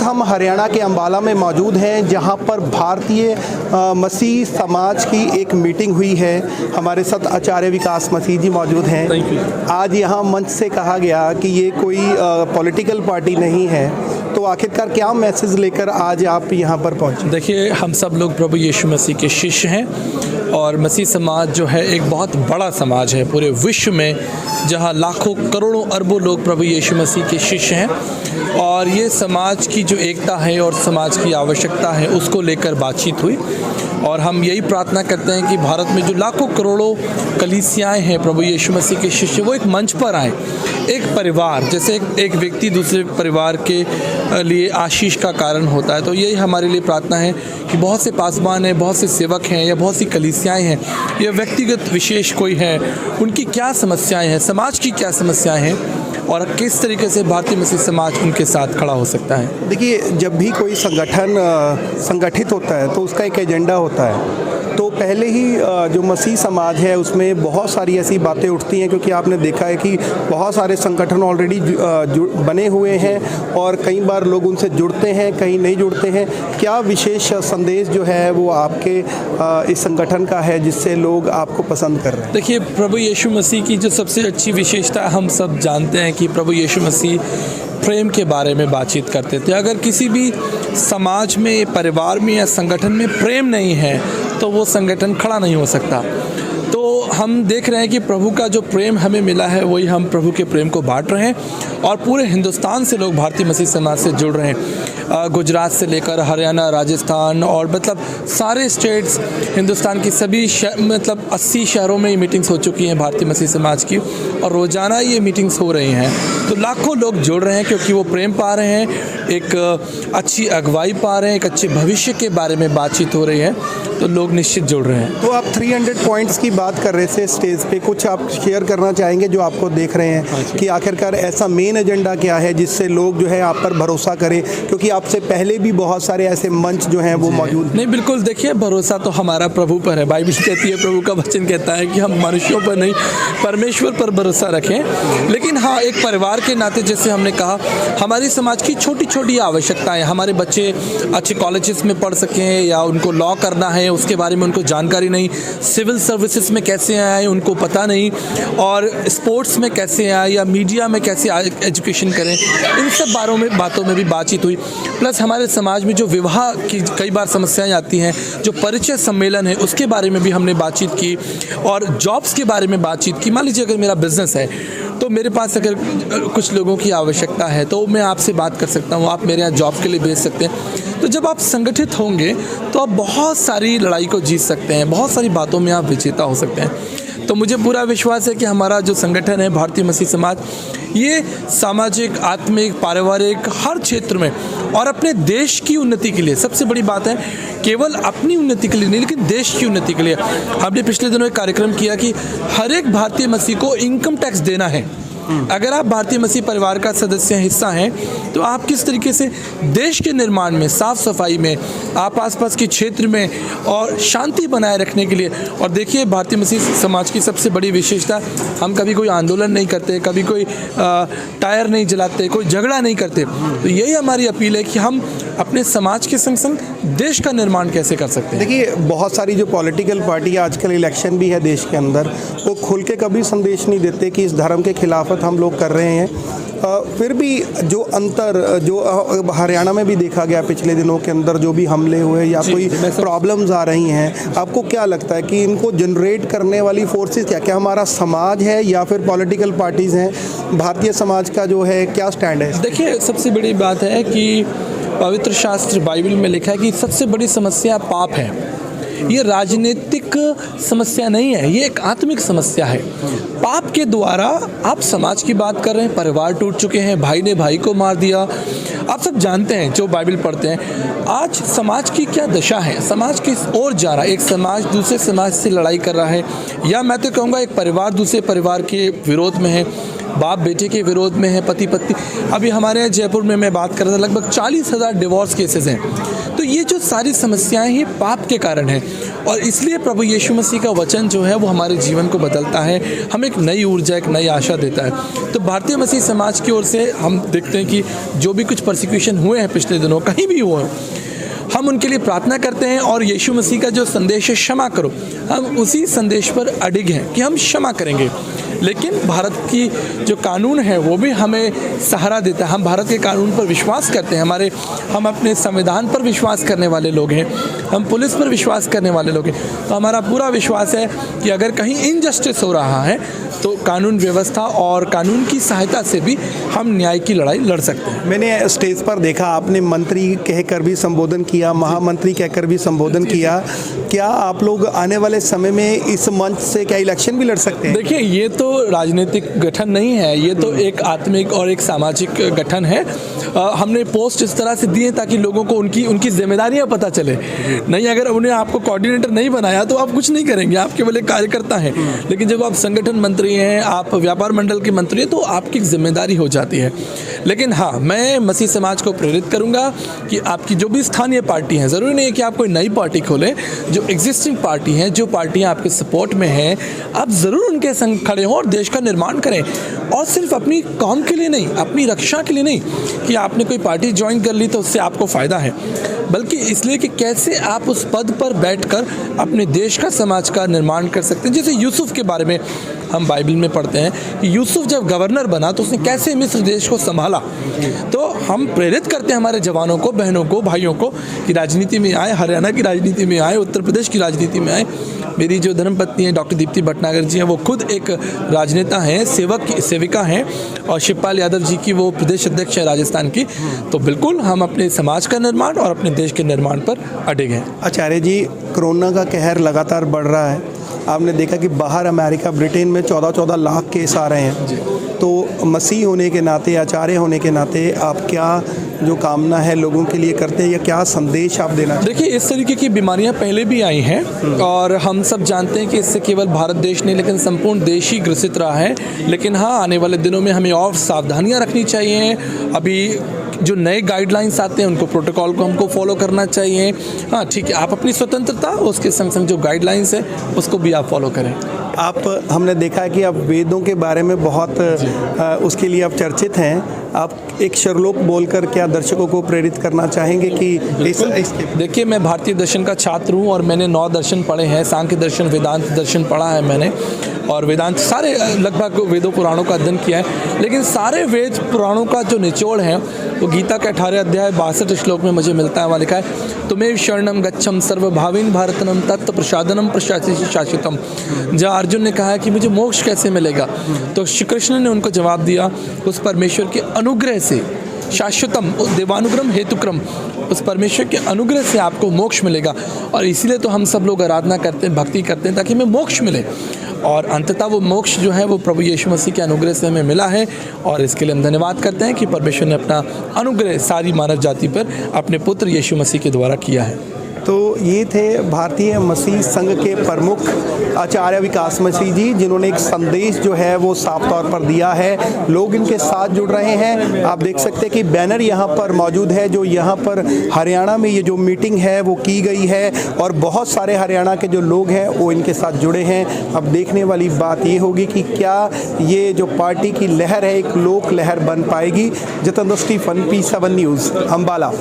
हम हरियाणा के अंबाला में मौजूद हैं, जहां पर भारतीय मसीह समाज की एक मीटिंग हुई है। हमारे साथ आचार्य विकास मसीह जी मौजूद हैं। आज यहां मंच से कहा गया कि ये कोई पॉलिटिकल पार्टी नहीं है, तो आखिरकार क्या मैसेज लेकर आज आप यहाँ पर पहुँचे? देखिए, हम सब लोग प्रभु यीशु मसीह के शिष्य हैं और मसीह समाज जो है एक बहुत बड़ा समाज है पूरे विश्व में, जहाँ लाखों करोड़ों अरबों लोग प्रभु यीशु मसीह के शिष्य हैं। और ये समाज की जो एकता है और समाज की आवश्यकता है उसको लेकर बातचीत हुई। और हम यही प्रार्थना करते हैं कि भारत में जो लाखों करोड़ों कलीसियाएं हैं प्रभु यीशु मसीह के शिष्य, वो एक मंच पर आए। एक परिवार जैसे एक व्यक्ति दूसरे परिवार के लिए आशीष का कारण होता है, तो यही हमारे लिए प्रार्थना है कि बहुत से पासवान हैं, बहुत से सेवक हैं या बहुत सी कलीसियाएं हैं या व्यक्तिगत विशेष कोई है, उनकी क्या समस्याएं हैं, समाज की क्या समस्याएं हैं और किस तरीके से भारतीय मसीह समाज उनके साथ खड़ा हो सकता है। देखिए, जब भी कोई संगठन संगठित होता है तो उसका एक एजेंडा होता है। तो पहले ही जो मसीह समाज है उसमें बहुत सारी ऐसी बातें उठती हैं, क्योंकि आपने देखा है कि बहुत सारे संगठन ऑलरेडी बने हुए हैं और कई बार लोग उनसे जुड़ते हैं, कहीं नहीं जुड़ते हैं। क्या विशेष संदेश जो है वो आपके इस संगठन का है जिससे लोग आपको पसंद कर रहे हैं? देखिए, प्रभु यीशु मसीह की जो सबसे अच्छी विशेषता हम सब जानते हैं कि प्रभु यीशु मसीह प्रेम के बारे में बातचीत करते थे। अगर किसी भी समाज में, परिवार में या संगठन में प्रेम नहीं है तो वो संगठन खड़ा नहीं हो सकता। तो हम देख रहे हैं कि प्रभु का जो प्रेम हमें मिला है वही हम प्रभु के प्रेम को बांट रहे हैं और पूरे हिंदुस्तान से लोग भारतीय मसीह समाज से जुड़ रहे हैं। गुजरात से लेकर हरियाणा, राजस्थान और मतलब सारे स्टेट्स, हिंदुस्तान की सभी मतलब 80 शहरों में ये मीटिंग्स हो चुकी हैं भारतीय मसीह समाज की, और रोज़ाना ये मीटिंग्स हो रही हैं। तो लाखों लोग जुड़ रहे हैं क्योंकि वो प्रेम पा रहे हैं, एक अच्छी अगुवाई पा रहे हैं, एक अच्छे भविष्य के बारे में बातचीत हो रही है, तो लोग निश्चित जुड़ रहे हैं। तो आप 300 पॉइंट्स की बात कर रहे थे स्टेज पे, कुछ आप शेयर करना चाहेंगे जो आपको देख रहे हैं कि आखिरकार ऐसा मेन एजेंडा क्या है जिससे लोग जो है आप पर भरोसा करें, क्योंकि आपसे पहले भी बहुत सारे ऐसे मंच जो हैं वो मौजूद? नहीं, बिल्कुल। देखिए, भरोसा तो हमारा प्रभु पर है। बाइबल कहती है, प्रभु का वचन कहता है कि हम मनुष्यों पर नहीं परमेश्वर पर भरोसा रखें। लेकिन हाँ, एक परिवार के नाते जैसे हमने कहा, हमारी समाज की छोटी छोटी आवश्यकताएं, हमारे बच्चे अच्छे कॉलेजेस में पढ़ सकें या उनको लॉ करना है उसके बारे में उनको जानकारी नहीं, सिविल सर्विसेज में कैसे आए उनको पता नहीं, और स्पोर्ट्स में कैसे आए या मीडिया में कैसे एजुकेशन करें, इन सब बातों में भी बातचीत हुई। प्लस हमारे समाज में जो विवाह की कई बार समस्याएं आती हैं, जो परिचय सम्मेलन है उसके बारे में भी हमने बातचीत की, और जॉब्स के बारे में बातचीत की। मान लीजिए अगर मेरा बिजनेस है तो मेरे पास अगर कुछ लोगों की आवश्यकता है तो मैं आपसे बात कर सकता हूँ, आप मेरे यहाँ जॉब के लिए भेज सकते हैं। तो जब आप संगठित होंगे तो आप बहुत सारी लड़ाई को जीत सकते हैं, बहुत सारी बातों में आप विजेता हो सकते हैं। तो मुझे पूरा विश्वास है कि हमारा जो संगठन है भारतीय मसीह समाज, ये सामाजिक, आत्मिक, पारिवारिक हर क्षेत्र में और अपने देश की उन्नति के लिए, सबसे बड़ी बात है केवल अपनी उन्नति के लिए नहीं लेकिन देश की उन्नति के लिए। हमने पिछले दिनों एक कार्यक्रम किया कि हर एक भारतीय मसीह को इनकम टैक्स देना है। अगर आप भारतीय मसीह परिवार का सदस्य हिस्सा हैं तो आप किस तरीके से देश के निर्माण में, साफ सफाई में, आप आसपास के क्षेत्र में और शांति बनाए रखने के लिए। और देखिए, भारतीय मसीह समाज की सबसे बड़ी विशेषता, हम कभी कोई आंदोलन नहीं करते, कभी कोई टायर नहीं जलाते, कोई झगड़ा नहीं करते। तो यही हमारी अपील है कि हम अपने समाज के संग संग देश का निर्माण कैसे कर सकते हैं। देखिए, बहुत सारी जो पॉलिटिकल पार्टी, आजकल इलेक्शन भी है देश के अंदर, वो खुल के कभी संदेश नहीं देते कि इस धर्म के खिलाफत हम लोग कर रहे हैं। फिर भी जो अंतर जो हरियाणा में भी देखा गया पिछले दिनों के अंदर, जो भी हमले हुए या कोई प्रॉब्लम्स आ रही हैं, आपको क्या लगता है कि इनको जनरेट करने वाली फोर्सेस क्या हमारा समाज है या फिर पॉलिटिकल पार्टीज़ हैं? भारतीय समाज का जो है क्या स्टैंड है? देखिए, सबसे बड़ी बात है कि पवित्र शास्त्र बाइबल में लिखा है कि सबसे बड़ी समस्या पाप है। ये राजनीतिक समस्या नहीं है, ये एक आत्मिक समस्या है। पाप के द्वारा आप समाज की बात कर रहे हैं, परिवार टूट चुके हैं, भाई ने भाई को मार दिया। आप सब जानते हैं जो बाइबल पढ़ते हैं, आज समाज की क्या दशा है, समाज किस ओर जा रहा है। एक समाज दूसरे समाज से लड़ाई कर रहा है, या मैं तो कहूँगा एक परिवार दूसरे परिवार के विरोध में है, बाप बेटे के विरोध में है, पति पत्नी। अभी हमारे यहाँ जयपुर में मैं बात कर रहा था, लगभग 40,000 डिवोर्स केसेस हैं। तो ये जो सारी समस्याएं ये पाप के कारण हैं, और इसलिए प्रभु यीशु मसीह का वचन जो है वो हमारे जीवन को बदलता है, हमें एक नई ऊर्जा, एक नई आशा देता है। तो भारतीय मसीह समाज की ओर से हम देखते हैं कि जो भी कुछ परसिक्यूशन हुए हैं पिछले दिनों, कहीं भी हुए, हम उनके लिए प्रार्थना करते हैं, और यीशु मसीह का जो संदेश है क्षमा करो, हम उसी संदेश पर अडिग हैं कि हम क्षमा करेंगे। लेकिन भारत की जो कानून है वो भी हमें सहारा देता है। हम भारत के कानून पर विश्वास करते हैं, हम अपने संविधान पर विश्वास करने वाले लोग हैं, हम पुलिस पर विश्वास करने वाले लोग हैं। तो हमारा पूरा विश्वास है कि अगर कहीं इनजस्टिस हो रहा है तो कानून व्यवस्था और कानून की सहायता से भी हम न्याय की लड़ाई लड़ सकते हैं। मैंने स्टेज पर देखा आपने मंत्री कहकर भी संबोधन किया, महामंत्री कहकर भी संबोधन किया। क्या आप लोग आने वाले समय में इस मंच से क्या इलेक्शन भी लड़ सकते हैं? देखिए, ये तो राजनीतिक गठन नहीं है, ये तो एक आत्मिक और एक सामाजिक गठन है। हमने पोस्ट इस तरह से दिए ताकि लोगों को उनकी जिम्मेदारियां पता चले। नहीं, अगर उन्हें आपको कोऑर्डिनेटर नहीं बनाया तो आप कुछ नहीं करेंगे, आप केवल एक कार्यकर्ता हैं। लेकिन जब आप संगठन मंत्री हैं, आप व्यापार मंडल के मंत्री हैं, तो आपकी जिम्मेदारी हो जाती है। लेकिन हाँ, मैं मसीह समाज को प्रेरित करूंगा कि आपकी जो भी स्थानीय पार्टी हैं, ज़रूरी नहीं है कि आप कोई नई पार्टी खोलें, जो एग्जिस्टिंग पार्टी हैं, जो पार्टियां आपके सपोर्ट में हैं, आप ज़रूर उनके संग खड़े हों और देश का निर्माण करें। और सिर्फ अपनी कौम के लिए नहीं, अपनी रक्षा के लिए नहीं कि आपने कोई पार्टी ज्वाइन कर ली तो उससे आपको फ़ायदा है, बल्कि इसलिए कि कैसे आप उस पद पर बैठकर अपने देश का, समाज का निर्माण कर सकते हैं। जैसे यूसुफ के बारे में हम बाइबल में पढ़ते हैं कि यूसुफ जब गवर्नर बना तो उसने कैसे मिस्र देश को संभाला। तो हम प्रेरित करते हैं हमारे जवानों को, बहनों को, भाइयों को कि राजनीति में आए, हरियाणा की राजनीति में आए, उत्तर प्रदेश की राजनीति में आए। मेरी जो धर्मपत्नी है डॉक्टर दीप्ति भटनागर जी हैं, वो खुद एक राजनेता हैं, सेविका हैं, और शिवपाल यादव जी की वो प्रदेश अध्यक्ष है राजस्थान की। तो बिल्कुल हम अपने समाज का निर्माण और अपने देश के निर्माण पर अडिग हैं। आचार्य जी, कोरोना का कहर लगातार बढ़ रहा है। आपने देखा कि बाहर अमेरिका, ब्रिटेन में 14-14 लाख केस आ रहे हैं। तो मसीह होने के नाते, आचार्य होने के नाते आप क्या जो कामना है लोगों के लिए करते हैं, या क्या संदेश आप देना चाहते हैं? देखिए, इस तरीके की बीमारियां पहले भी आई हैं, और हम सब जानते हैं कि इससे केवल भारत देश नहीं लेकिन संपूर्ण देश ही ग्रसित रहा है। लेकिन हाँ, आने वाले दिनों में हमें और सावधानियां रखनी चाहिए। अभी जो नए गाइडलाइंस आते हैं उनको, प्रोटोकॉल को हमको फॉलो करना चाहिए। हाँ ठीक है, आप अपनी स्वतंत्रता, उसके संग संग जो गाइडलाइंस है उसको भी आप फॉलो करें। हमने देखा है कि आप वेदों के बारे में बहुत उसके लिए आप चर्चित हैं। आप एक श्लोक बोलकर क्या दर्शकों को प्रेरित करना चाहेंगे कि देखिए, मैं भारतीय दर्शन का छात्र हूँ और मैंने 9 दर्शन पढ़े हैं। सांख्य दर्शन, वेदांत दर्शन पढ़ा है मैंने, और वेदांत सारे लगभग वेदों पुराणों का अध्ययन किया है। लेकिन सारे वेद पुराणों का जो निचोड़ है वो गीता के 18 अध्याय 62 श्लोक में मुझे मिलता है। वहाँ लिखा है, तुम्हें शरणम गच्छम सर्वभाविन भारतनम तत्व प्रसादनम प्रशासी शाश्वतम। जहाँ अर्जुन ने कहा कि मुझे मोक्ष कैसे मिलेगा, तो श्री कृष्ण ने उनको जवाब दिया, उस परमेश्वर के अनुग्रह से, शाश्वतम देवानुग्रह हेतुक्रम, उस परमेश्वर के अनुग्रह से आपको मोक्ष मिलेगा। और इसीलिए तो हम सब लोग आराधना करते हैं, भक्ति करते हैं, ताकि हमें मोक्ष मिले। और अंततः वो मोक्ष जो है वो प्रभु यीशु मसीह के अनुग्रह से हमें मिला है। और इसके लिए हम धन्यवाद करते हैं कि परमेश्वर ने अपना अनुग्रह सारी मानव जाति पर अपने पुत्र यीशु मसीह के द्वारा किया है। तो ये थे भारतीय मसीह संघ के प्रमुख आचार्य विकास मसीह जी, जिन्होंने एक संदेश जो है वो साफ तौर पर दिया है। लोग इनके साथ जुड़ रहे हैं। आप देख सकते हैं कि बैनर यहाँ पर मौजूद है, जो यहाँ पर हरियाणा में ये जो मीटिंग है वो की गई है, और बहुत सारे हरियाणा के जो लोग हैं वो इनके साथ जुड़े हैं। अब देखने वाली बात ये होगी कि क्या ये जो पार्टी की लहर है एक लोक लहर बन पाएगी। जतन स्टीफन, P7 न्यूज़, अम्बाला।